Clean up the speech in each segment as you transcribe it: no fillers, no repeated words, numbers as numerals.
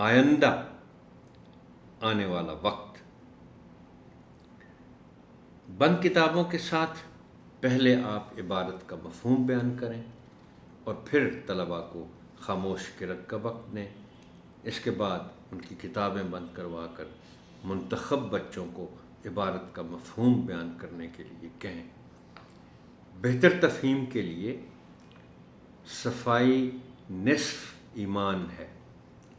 آئندہ آنے والا وقت بند کتابوں کے ساتھ پہلے آپ عبارت کا مفہوم بیان کریں اور پھر طلباء کو خاموش قرأت کا وقت دیں. اس کے بعد ان کی کتابیں بند کروا کر منتخب بچوں کو عبارت کا مفہوم بیان کرنے کے لیے کہیں. بہتر تفہیم کے لیے صفائی نصف ایمان ہے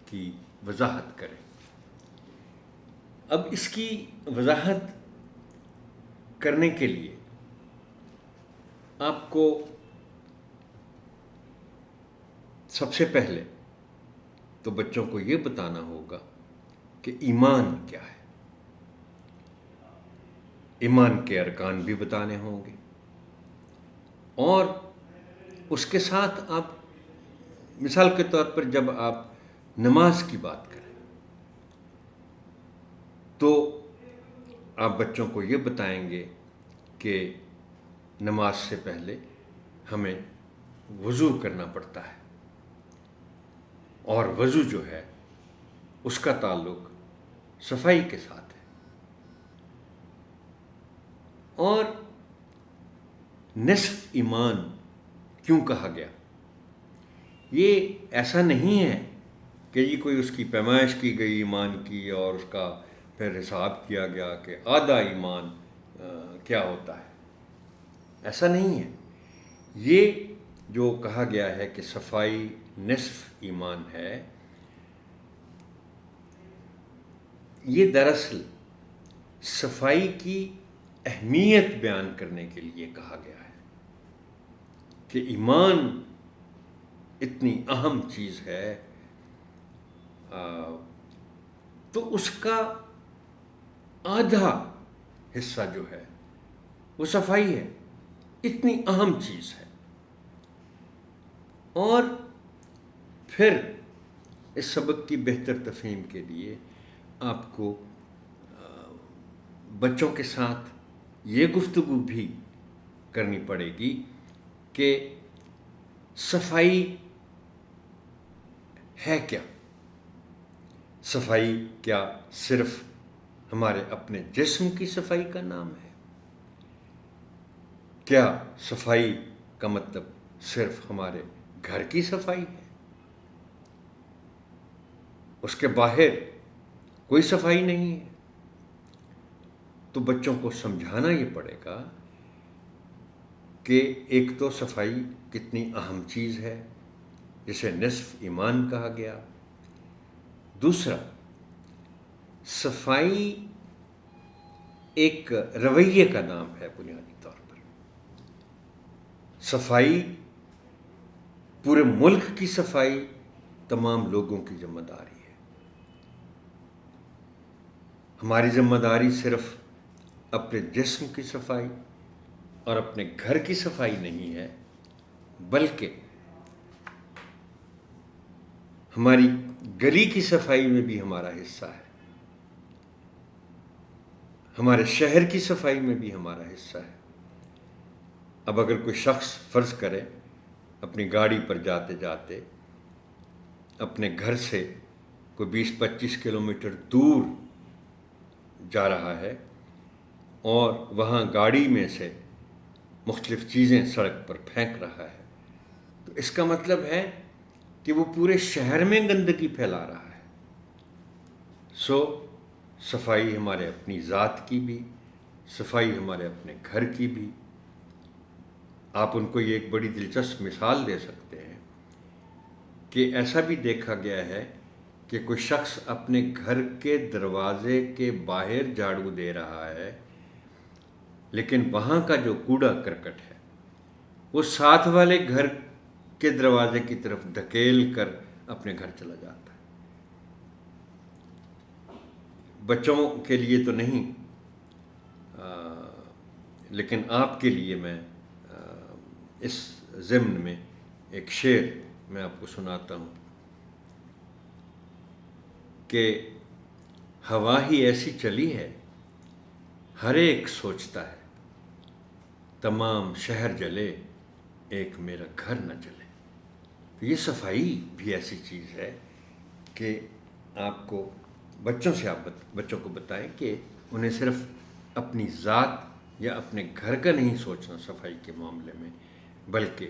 کی وضاحت کریں. اب اس کی وضاحت کرنے کے لیے آپ کو سب سے پہلے تو بچوں کو یہ بتانا ہوگا کہ ایمان کیا ہے. ایمان کے ارکان بھی بتانے ہوں گے اور اس کے ساتھ آپ مثال کے طور پر جب آپ نماز کی بات کریں تو آپ بچوں کو یہ بتائیں گے کہ نماز سے پہلے ہمیں وضو کرنا پڑتا ہے اور وضو جو ہے اس کا تعلق صفائی کے ساتھ ہے. اور نصف ایمان کیوں کہا گیا؟ یہ ایسا نہیں ہے کہ یہ کوئی اس کی پیمائش کی گئی ایمان کی اور اس کا پھر حساب کیا گیا کہ آدھا ایمان کیا ہوتا ہے. ایسا نہیں ہے. یہ جو کہا گیا ہے کہ صفائی نصف ایمان ہے، یہ دراصل صفائی کی اہمیت بیان کرنے کے لیے کہا گیا ہے کہ ایمان اتنی اہم چیز ہے تو اس کا آدھا حصہ جو ہے وہ صفائی ہے. اتنی اہم چیز ہے. اور پھر اس سبق کی بہتر تفہیم کے لیے آپ کو بچوں کے ساتھ یہ گفتگو بھی کرنی پڑے گی کہ صفائی ہے کیا. صفائی کیا صرف ہمارے اپنے جسم کی صفائی کا نام ہے؟ کیا صفائی کا مطلب صرف ہمارے گھر کی صفائی ہے؟ اس کے باہر کوئی صفائی نہیں ہے؟ تو بچوں کو سمجھانا یہ پڑے گا کہ ایک تو صفائی کتنی اہم چیز ہے جسے نصف ایمان کہا گیا. دوسرا، صفائی ایک رویے کا نام ہے. بنیادی طور پر صفائی پورے ملک کی صفائی تمام لوگوں کی ذمہ داری ہے. ہماری ذمہ داری صرف اپنے جسم کی صفائی اور اپنے گھر کی صفائی نہیں ہے، بلکہ ہماری گلی کی صفائی میں بھی ہمارا حصہ ہے، ہمارے شہر کی صفائی میں بھی ہمارا حصہ ہے. اب اگر کوئی شخص فرض کرے اپنی گاڑی پر جاتے جاتے اپنے گھر سے کوئی 20-25 کلومیٹر دور جا رہا ہے اور وہاں گاڑی میں سے مختلف چیزیں سڑک پر پھینک رہا ہے، تو اس کا مطلب ہے کہ وہ پورے شہر میں گندگی پھیلا رہا ہے. صفائی ہمارے اپنی ذات کی بھی، صفائی ہمارے اپنے گھر کی بھی. آپ ان کو یہ ایک بڑی دلچسپ مثال دے سکتے ہیں کہ ایسا بھی دیکھا گیا ہے کہ کوئی شخص اپنے گھر کے دروازے کے باہر جھاڑو دے رہا ہے، لیکن وہاں کا جو کوڑا کرکٹ ہے وہ ساتھ والے گھر کے دروازے کی طرف دھکیل کر اپنے گھر چلا جاتا ہے. بچوں کے لیے تو نہیں، لیکن آپ کے لیے میں اس ضمن میں ایک شعر میں آپ کو سناتا ہوں کہ ہوا ہی ایسی چلی ہے ہر ایک سوچتا ہے، تمام شہر جلے ایک میرا گھر نہ جلے. تو یہ صفائی بھی ایسی چیز ہے کہ آپ کو بچوں سے آپ بچوں کو بتائیں کہ انہیں صرف اپنی ذات یا اپنے گھر کا نہیں سوچنا صفائی کے معاملے میں، بلکہ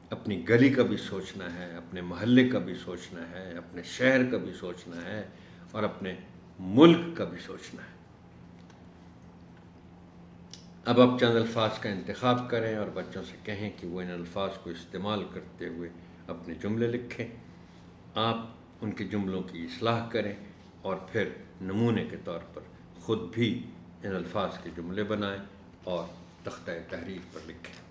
اپنی گلی کا بھی سوچنا ہے، اپنے محلے کا بھی سوچنا ہے، اپنے شہر کا بھی سوچنا ہے، اور اپنے ملک کا بھی سوچنا ہے۔ اب آپ چند الفاظ کا انتخاب کریں اور بچوں سے کہیں کہ وہ ان الفاظ کو استعمال کرتے ہوئے اپنے جملے لکھیں۔ آپ ان کے جملوں کی اصلاح کریں اور پھر نمونے کے طور پر خود بھی ان الفاظ کے جملے بنائیں اور تختہ تحریر پر لکھیں۔